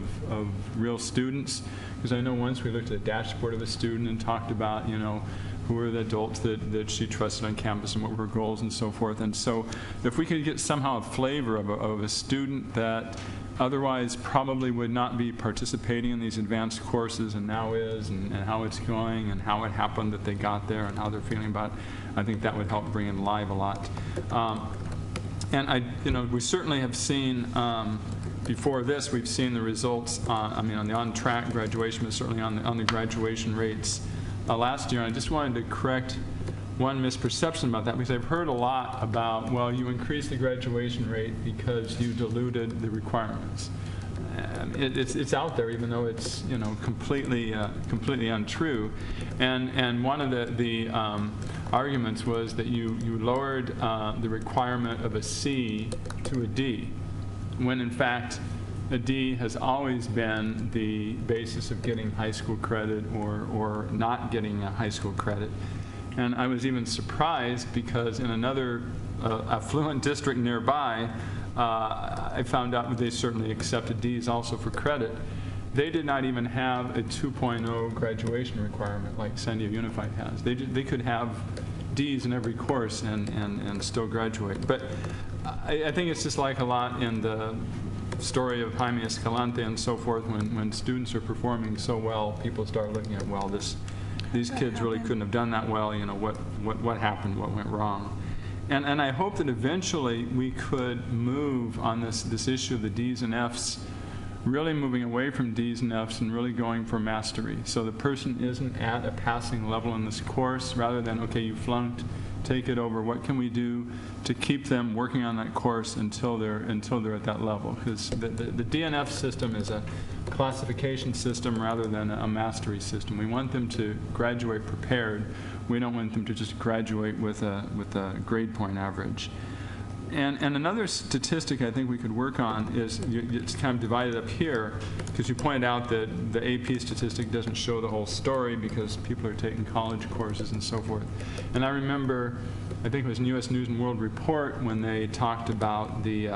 real students, because I know once we looked at the dashboard of a student and talked about, you know, who were the adults that she trusted on campus and what were her goals and so forth. And so if we could get somehow a flavor of a student that otherwise probably would not be participating in these advanced courses and now is, and how it's going and how it happened that they got there and how they're feeling about it, I think that would help bring it alive a lot. And we certainly have seen, before this, we've seen the results, on the on-track graduation, but certainly on the graduation rates last year. And I just wanted to correct one misperception about that, because I've heard a lot about, well, you increased the graduation rate because you diluted the requirements. It's out there, even though it's completely untrue. And one of the arguments was that you lowered the requirement of a C to a D, when in fact a D has always been the basis of getting high school credit or not getting a high school credit. And I was even surprised because in another affluent district nearby, I found out that they certainly accepted Ds also for credit. They did not even have a 2.0 graduation requirement like San Diego Unified has. They could have Ds in every course and still graduate. But I think it's just like a lot in the story of Jaime Escalante and so forth. When students are performing so well, people start looking at, well, these kids really couldn't have done that well. What happened? What went wrong? And I hope that eventually we could move on this issue of the Ds and Fs, really moving away from Ds and Fs and really going for mastery. So the person isn't at a passing level in this course, rather than, okay, you flunked, take it over. What can we do to keep them working on that course until they're at that level? Because the DNF system is a classification system rather than a mastery system. We want them to graduate prepared. We don't want them to just graduate with a grade point average. And another statistic I think we could work on is, it's kind of divided up here, because you pointed out that the AP statistic doesn't show the whole story because people are taking college courses and so forth. And I remember, I think it was in U.S. News and World Report when they talked about the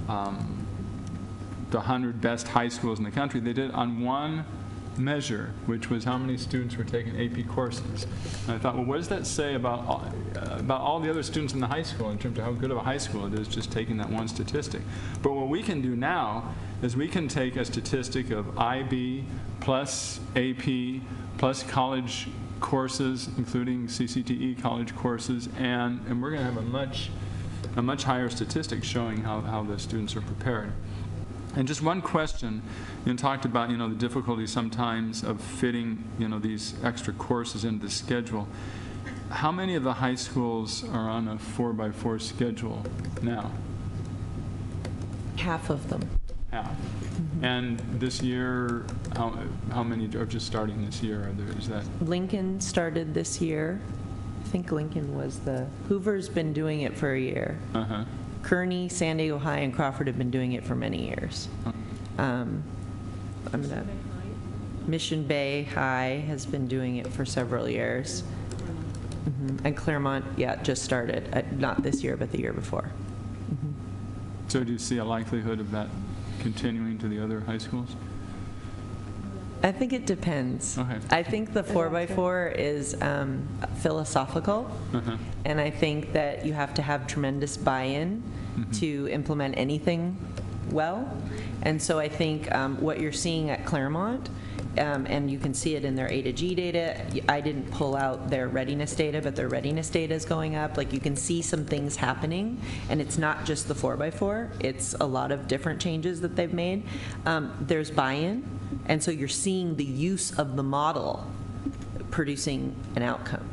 100 best high schools in the country. They did on one measure, which was how many students were taking AP courses. And I thought, well, what does that say about all the other students in the high school in terms of how good of a high school it is, just taking that one statistic? But what we can do now is we can take a statistic of IB plus AP plus college courses, including CCTE college courses, and we're going to have a much higher statistic showing how the students are prepared. And just one question, you talked about, the difficulty sometimes of fitting, these extra courses into the schedule. How many of the high schools are on a 4x4 schedule now? Half of them. Half. Mm-hmm. And this year, how many are just starting this year? Is that? Lincoln started this year. I think Lincoln was Hoover's been doing it for a year. Uh-huh. Kearney, San Diego High, and Crawford have been doing it for many years. Mission Bay High has been doing it for several years. Mm-hmm. And Claremont, just started. Not this year, but the year before. Mm-hmm. So do you see a likelihood of that continuing to the other high schools? I think it depends. Okay. I think the 4x4 is philosophical, and I think that you have to have tremendous buy-in to implement anything well. And so I think what you're seeing at Claremont, and you can see it in their A to G data. I didn't pull out their readiness data, but their readiness data is going up. Like, you can see some things happening, and it's not just the 4x4. It's a lot of different changes that they've made. There's buy-in, and so you're seeing the use of the model producing an outcome.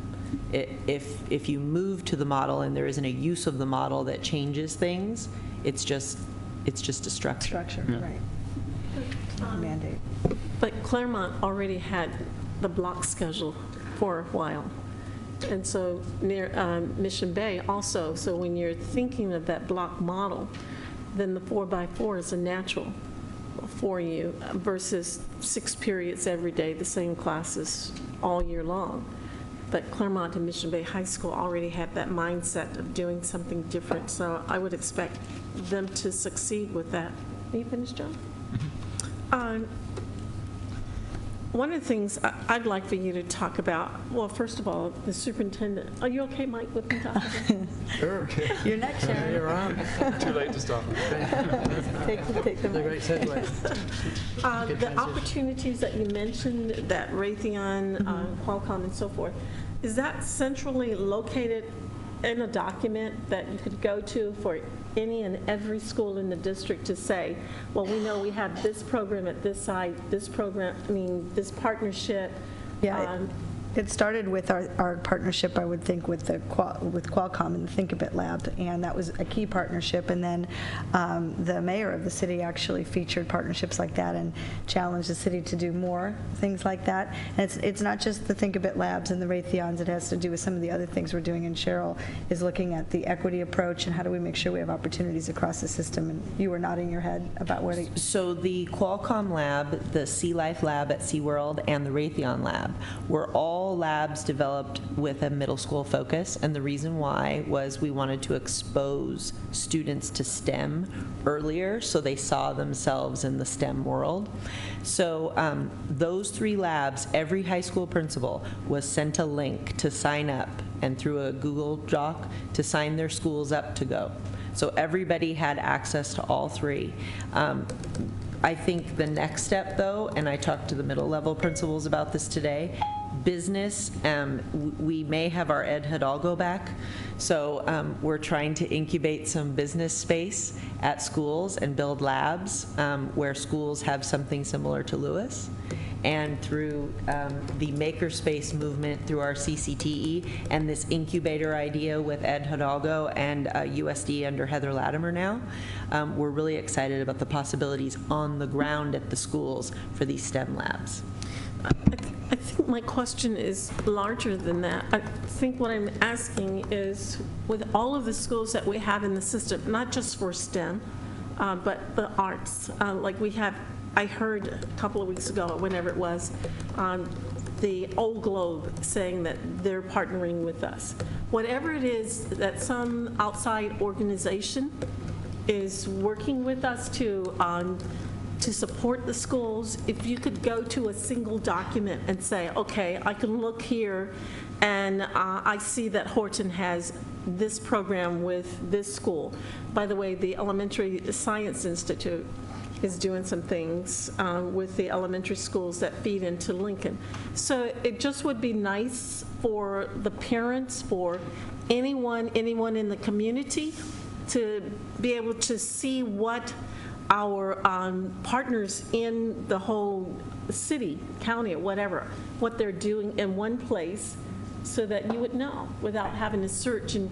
If you move to the model and there isn't a use of the model that changes things, it's just a structure. Yeah. Right. mandate. But Claremont already had the block schedule for a while. And so near Mission Bay also, so when you're thinking of that block model, then the 4x4 is a natural for you versus 6 periods every day, the same classes all year long. But Claremont and Mission Bay High School already had that mindset of doing something different, so I would expect them to succeed with that. Are you finished, John? One of the things I'd like for you to talk about, well, first of all, the superintendent. Are you okay, Mike, with me talking? Sure. You're next, Sharon. You're on. Too late to stop. Take the That's a mic. great segue. The opportunities that you mentioned, that Raytheon, Qualcomm, and so forth, is that centrally located in a document that you could go to for any and every school in the district to say, well, we know we have this program at this site, this program, this partnership? Yeah, it started with our partnership, I would think, with Qualcomm and the Think a Bit Lab, and that was a key partnership. And then the mayor of the city actually featured partnerships like that and challenged the city to do more things like that. And it's not just the Think a Bit Labs and the Raytheons, it has to do with some of the other things we're doing. And Cheryl is looking at the equity approach and how do we make sure we have opportunities across the system. And you were nodding your head about where to... So the Qualcomm lab, the Sea Life lab at SeaWorld, and the Raytheon lab were all labs developed with a middle school focus, and the reason why was we wanted to expose students to STEM earlier so they saw themselves in the STEM world. So those 3 labs, every high school principal was sent a link to sign up and through a Google Doc to sign their schools up to go. So everybody had access to all 3. I think the next step, though, and I talked to the middle level principals about this today, business, we may have our Ed Hidalgo back, so we're trying to incubate some business space at schools and build labs where schools have something similar to Lewis. And through the makerspace movement through our CCTE and this incubator idea with Ed Hidalgo and USD under Heather Latimer now, we're really excited about the possibilities on the ground at the schools for these STEM labs. I think my question is larger than that. I think what I'm asking is, with all of the schools that we have in the system, not just for STEM, but the arts, like we have, I heard a couple of weeks ago, whenever it was, the Old Globe saying that they're partnering with us. Whatever it is that some outside organization is working with us to support the schools, if you could go to a single document and say, okay, I can look here and I see that Horton has this program with this school. By the way, the Elementary Science Institute is doing some things with the elementary schools that feed into Lincoln. So it just would be nice for the parents, for anyone in the community to be able to see what our partners in the whole city, county, or whatever, what they're doing in one place so that you would know without having to search and,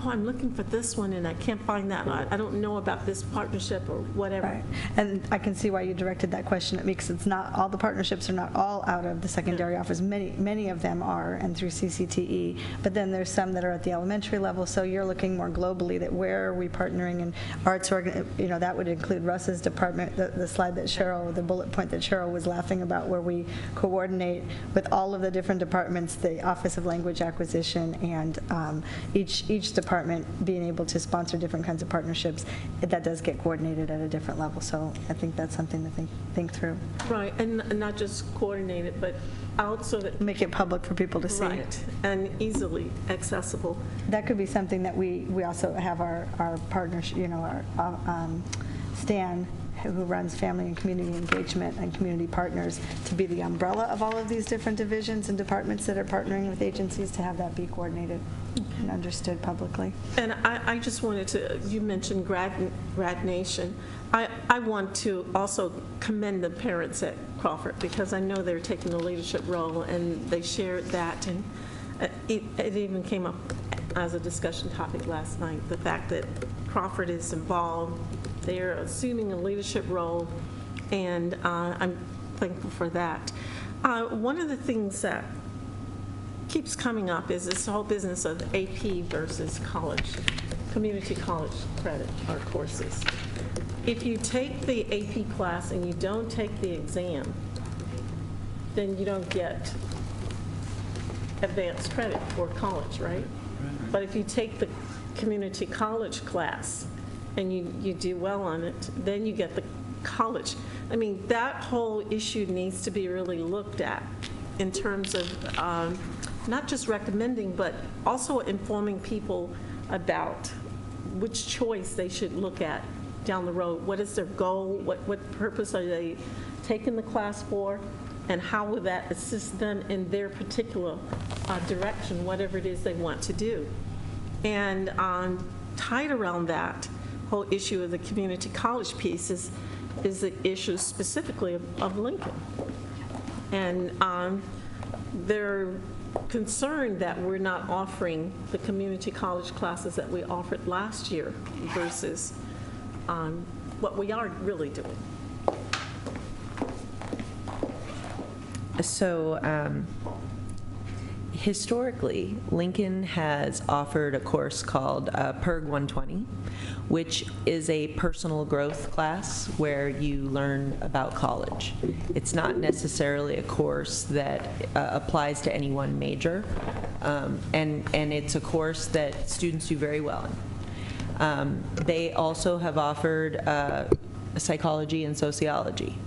oh, I'm looking for this one and I can't find that. I don't know about this partnership or whatever. Right. And I can see why you directed that question at me, because it's not, all the partnerships are not all out of the secondary offers. Many of them are, and through CCTE, but then there's some that are at the elementary level, so you're looking more globally that where are we partnering, and arts, that would include Russ's department, the slide that Cheryl, the bullet point that Cheryl was laughing about, where we coordinate with all of the different departments, the Office of Language Acquisition, and each department being able to sponsor different kinds of partnerships. That does get coordinated at a different level, so I think that's something to think through. Right, and not just coordinate it, but out so that... Make it public for people to see. Right, and easily accessible. That could be something that we also have our partners, our Stan, who runs Family and Community Engagement and Community Partners, to be the umbrella of all of these different divisions and departments that are partnering with agencies, to have that be coordinated and understood publicly. And I just wanted to, you mentioned Grad Nation. I want to also commend the parents at Crawford, because I know they're taking a leadership role and they shared that, and it even came up as a discussion topic last night, the fact that Crawford is involved, they're assuming a leadership role and I'm thankful for that. One of the things that keeps coming up is this whole business of AP versus college, community college credit or courses. If you take the AP class and you don't take the exam, then you don't get advanced credit for college, right? But if you take the community college class and you do well on it, then you get the college. I mean, that whole issue needs to be really looked at in terms of not just recommending, but also informing people about which choice they should look at down the road. What is their goal? What purpose are they taking the class for? And how will that assist them in their particular direction, whatever it is they want to do? And tied around that whole issue of the community college piece is the issue specifically of Lincoln. And they're concerned that we're not offering the community college classes that we offered last year versus what we are really doing. So historically, Lincoln has offered a course called PERG 120, which is a personal growth class where you learn about college. It's not necessarily a course that applies to any one major, and it's a course that students do very well in. They also have offered psychology and sociology.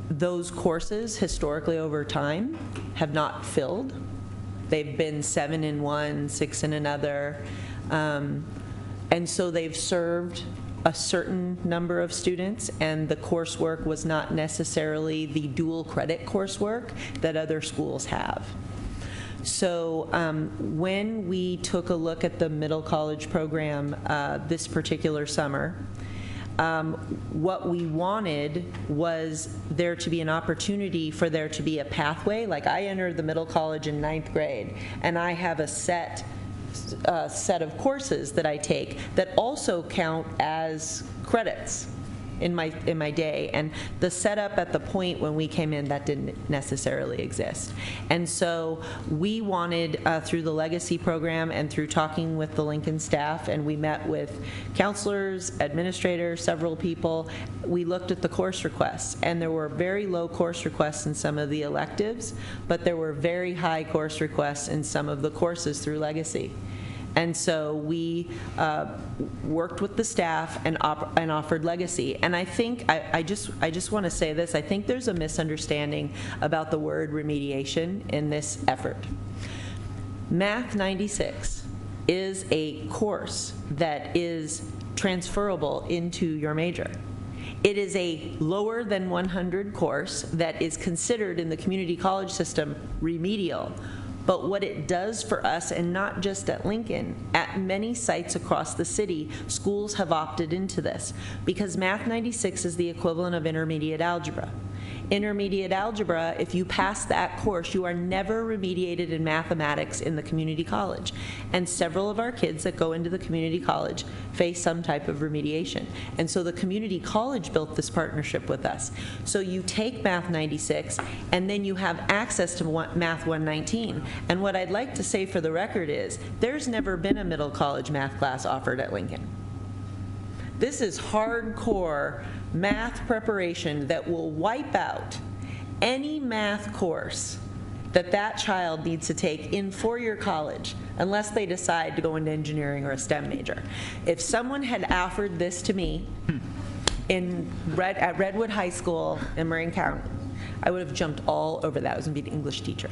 Those courses, historically over time, have not filled. They've been 7 in one, 6 in another. And so they've served a certain number of students, and the coursework was not necessarily the dual credit coursework that other schools have. So when we took a look at the middle college program this particular summer, what we wanted was there to be an opportunity for there to be a pathway. Like, I entered the middle college in 9th grade, and I have a set of courses that I take that also count as credits in my day. And the setup at the point when we came in, that didn't necessarily exist. And so we wanted, through the Legacy program and through talking with the Lincoln staff, and we met with counselors, administrators, several people, we looked at the course requests, and there were very low course requests in some of the electives, but there were very high course requests in some of the courses through Legacy. And so we worked with the staff and offered Legacy. And I think, I just want to say this, I think there's a misunderstanding about the word remediation in this effort. Math 96 is a course that is transferable into your major. It is a lower than 100 course that is considered in the community college system remedial. But what it does for us, and not just at Lincoln, at many sites across the city, schools have opted into this, because Math 96 is the equivalent of intermediate algebra. Intermediate algebra, if you pass that course, you are never remediated in mathematics in the community college. And several of our kids that go into the community college face some type of remediation. And so the community college built this partnership with us. So you take Math 96, and then you have access to Math 119. And what I'd like to say for the record is, there's never been a middle college math class offered at Lincoln. This is hardcore math preparation that will wipe out any math course that child needs to take in four-year college unless they decide to go into engineering or a STEM major. If someone had offered this to me at Redwood High School in Marin County, I would have jumped all over that. I was going to be an English teacher.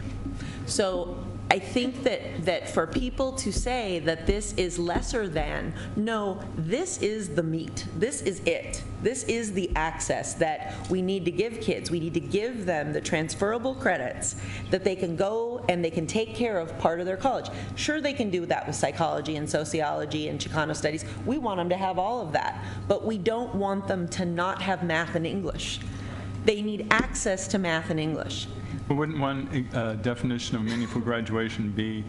So I think that for people to say that this is lesser than, no, this is the meat. This is it. This is the access that we need to give kids. We need to give them the transferable credits that they can go and they can take care of part of their college. Sure, they can do that with psychology and sociology and Chicano studies. We want them to have all of that, but we don't want them to not have math and English. They need access to math and English. But wouldn't one definition of meaningful graduation be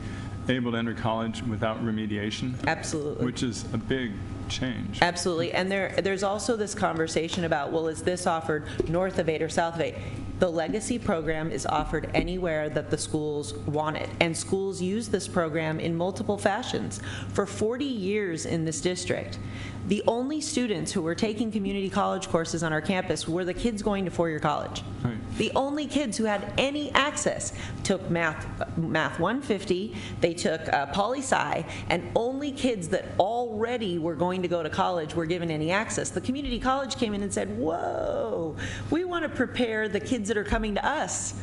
able to enter college without remediation? Absolutely. Which is a big change. Absolutely. And there's also this conversation about, well, is this offered north of 8 or south of 8? The legacy program is offered anywhere that the schools want it, and schools use this program in multiple fashions. For 40 years in this district, the only students who were taking community college courses on our campus were the kids going to four-year college. Right. The only kids who had any access took Math 150, they took poli-sci, and only kids that already were going to go to college were given any access. The community college came in and said, whoa, we want to prepare the kids that are coming to us.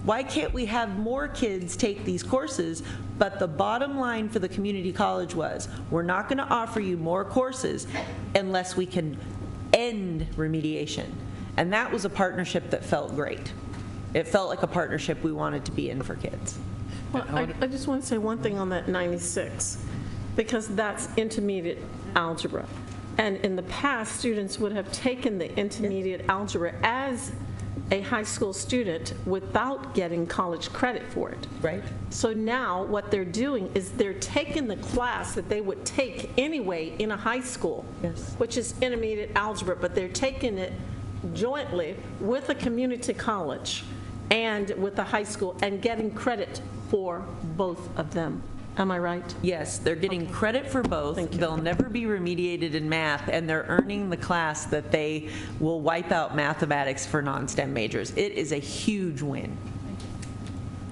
Why can't we have more kids take these courses? But the bottom line for the community college was, we're not going to offer you more courses unless we can end remediation. And that was a partnership that felt great. It felt like a partnership we wanted to be in for kids. Well, I just want to say one thing on that 96, because that's intermediate algebra. And in the past, students would have taken the intermediate algebra as a high school student without getting college credit for it. Right. So now what they're doing is they're taking the class that they would take anyway in a high school, Yes. which is intermediate algebra, but they're taking it jointly with a community college and with a high school and getting credit for both of them. Am I right? Yes, they're getting credit for both. Thank you. They'll never be remediated in math, and they're earning the class that they will wipe out mathematics for non-STEM majors. It is a huge win.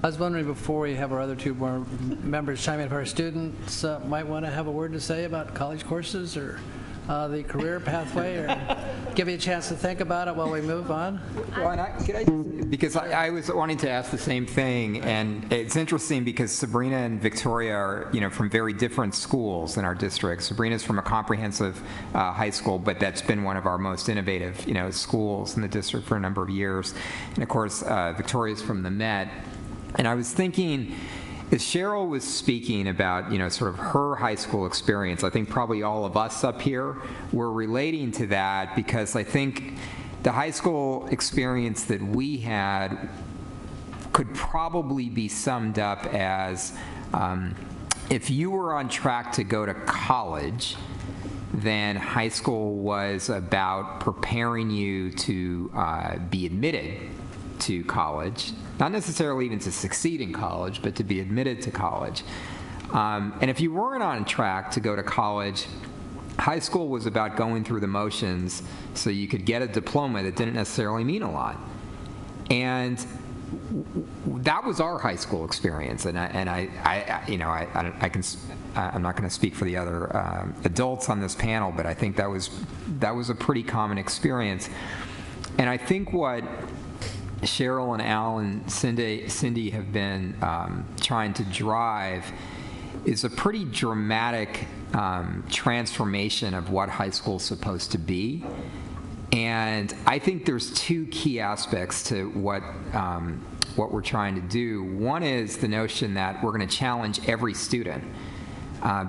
I was wondering, before we have our other two more members chime in, if our students might want to have a word to say about college courses or the career pathway, or give you a chance to think about it while we move on. Well, and because I was wanting to ask the same thing, and it's interesting because Sabrina and Victoria are, from very different schools in our district. Sabrina's from a comprehensive high school, but that's been one of our most innovative, schools in the district for a number of years. And of course, Victoria's from the Met. And I was thinking, as Cheryl was speaking about, sort of her high school experience, I think probably all of us up here were relating to that, because I think the high school experience that we had could probably be summed up as, if you were on track to go to college, then high school was about preparing you to be admitted to college. Not necessarily even to succeed in college, but to be admitted to college. And if you weren't on track to go to college, high school was about going through the motions so you could get a diploma that didn't necessarily mean a lot. And that was our high school experience. And I'm not going to speak for the other adults on this panel, but I think that was a pretty common experience. And I think what Cheryl and Al and Cindy have been trying to drive is a pretty dramatic transformation of what high school is supposed to be. And I think there's two key aspects to what we're trying to do. One is the notion that we're going to challenge every student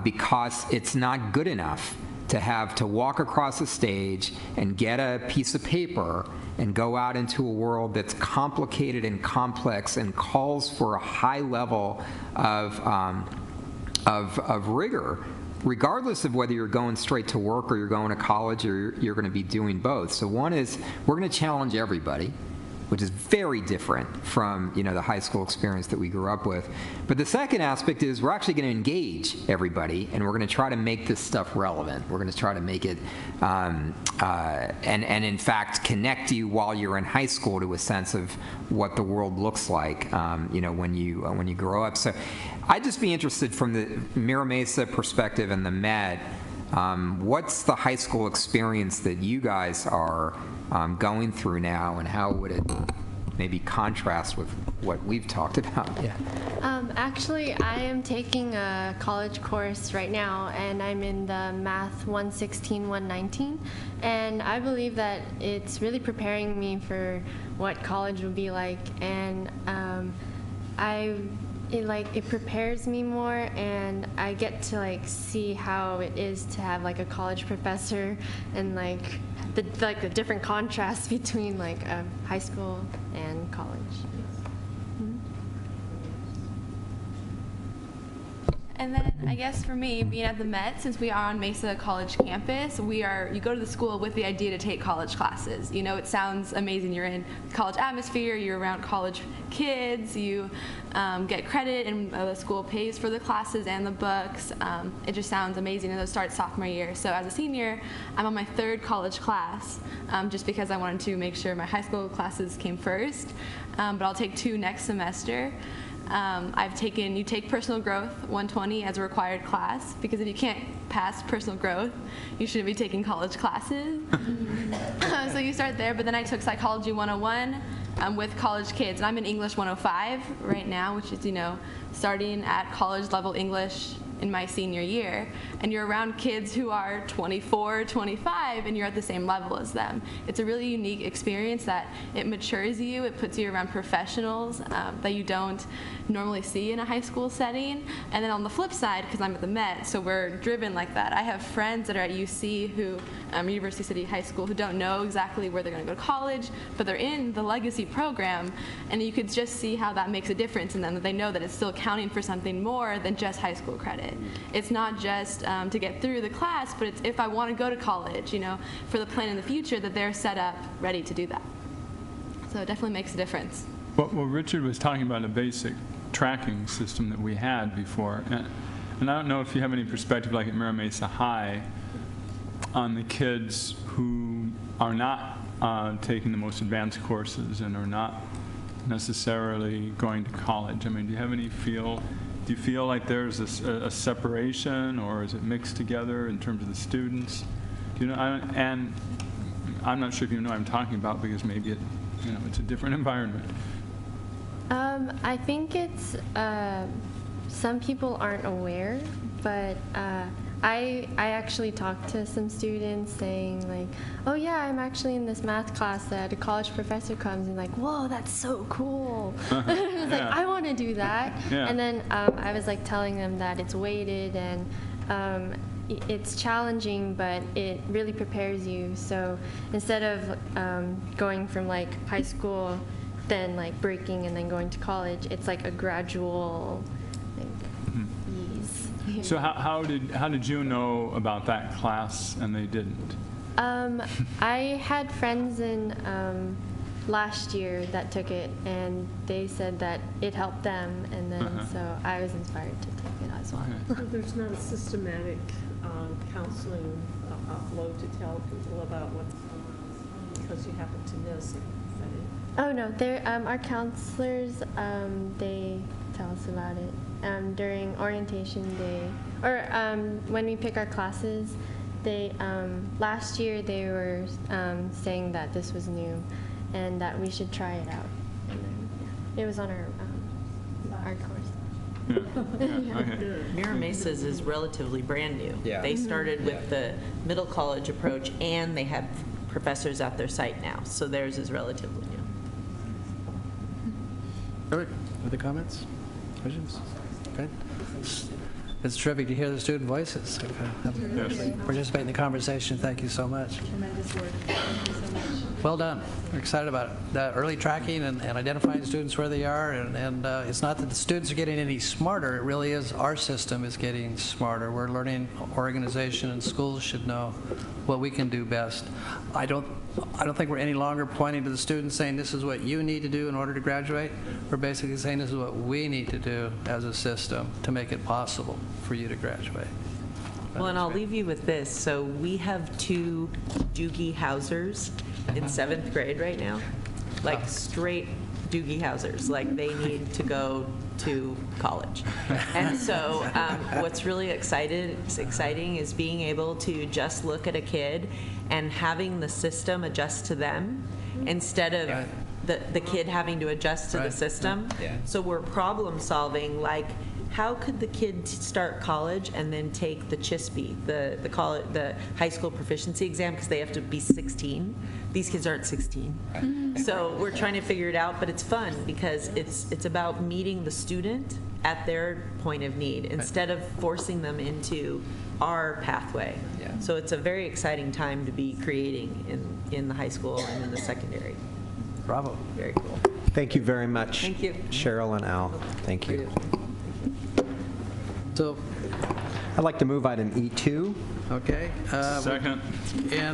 because it's not good enough to have to walk across a stage and get a piece of paper and go out into a world that's complicated and complex and calls for a high level of rigor, regardless of whether you're going straight to work or you're going to college or you're going to be doing both. So one is we're going to challenge everybody, which is very different from the high school experience that we grew up with. But the second aspect is we're actually going to engage everybody, and we're going to try to make this stuff relevant. We're going to try to make it, and in fact connect you while you're in high school to a sense of what the world looks like, when you grow up. So I'd just be interested from the Mira Mesa perspective and the Met. What's the high school experience that you guys are going through now, and how would it maybe contrast with what we've talked about? Yeah. Actually, I am taking a college course right now, and I'm in the Math 116, 119, and I believe that it's really preparing me for what college will be like, and it prepares me more, and I get to see how it is to have a college professor, and the different contrasts between high school and college. And then I guess for me, being at the Met, since we are on Mesa College campus, you go to the school with the idea to take college classes. You know, it sounds amazing. You're in college atmosphere, you're around college kids, you get credit, and the school pays for the classes and the books. It just sounds amazing, and those start sophomore year. So as a senior, I'm on my 3rd college class, just because I wanted to make sure my high school classes came first. But I'll take 2 next semester. You take personal growth 120 as a required class, because if you can't pass personal growth, you shouldn't be taking college classes. So you start there, but then I took psychology 101 with college kids, and I'm in English 105 right now, which is, starting at college level English in my senior year, and you're around kids who are 24, 25, and you're at the same level as them. It's a really unique experience that it matures you, it puts you around professionals that you don't normally see in a high school setting. And then on the flip side, because I'm at the Met, so we're driven like that, I have friends that are at UC who, University City High School, who don't know exactly where they're going to go to college, but they're in the legacy program, and you could just see how that makes a difference in them, that they know that it's still counting for something more than just high school credit. It's not just to get through the class, but it's if I want to go to college, for the plan in the future, that they're set up ready to do that. So it definitely makes a difference. Well, Richard was talking about a basic tracking system that we had before, and I don't know if you have any perspective, like at Mira Mesa High, on the kids who are not taking the most advanced courses and are not necessarily going to college. I mean, do you have any do you feel like there's a separation, or is it mixed together in terms of the students? Do you know? And I'm not sure if you know what I'm talking about, because maybe it's a different environment. I think it's some people aren't aware, but I actually talked to some students saying like, oh yeah, I'm actually in this math class that a college professor comes and like, whoa, that's so cool. I was like, I want to do that. Yeah. And then I was like telling them that it's weighted and it's challenging, but it really prepares you. So instead of going from like high school, then like breaking and then going to college, it's like a gradual ease. So how did you know about that class and they didn't? I had friends in last year that took it, and they said that it helped them, and then so I was inspired to take it as well. Okay. So there's not a systematic counseling upload to tell people about what's going on because you happen to know something. Oh no, our counselors, they tell us about it during orientation day, or when we pick our classes. They last year they were saying that this was new, and that we should try it out. And then, it was on our course. Yeah. Okay. Mira Mesa's is relatively brand new. Yeah. They started with the middle college approach, and they have professors at their site now, so theirs is relatively new. All right. Other comments? Questions? Okay. It's terrific to hear the student voices. Participate in the conversation. Thank you so much. Tremendous work. Thank you so much. Well done. We're excited about it. The early tracking and identifying students where they are, and it's not that the students are getting any smarter. It really is our system is getting smarter. We're learning organization, and schools should know what we can do best. I don't think we're any longer pointing to the students saying this is what you need to do in order to graduate. We're basically saying this is what we need to do as a system to make it possible for you to graduate. Well, and I'll leave you with this. So we have 2 Doogie Housers in 7th grade right now, like straight Doogie Housers, like they need to go to college. And so what's really exciting is being able to just look at a kid and having the system adjust to them instead of the kid having to adjust to the system. Yeah. So we're problem solving, like, how could the kid start college and then take the CHISPE, the high school proficiency exam, because they have to be 16? These kids aren't 16. So we're trying to figure it out, but it's fun because it's about meeting the student at their point of need instead of forcing them into our pathway. Yeah. So it's a very exciting time to be creating in the high school and in the secondary. Bravo. Very cool. Thank you very much. Thank you. Cheryl and Al. Thank you. So, I'd like to move item E2. okay. Second. And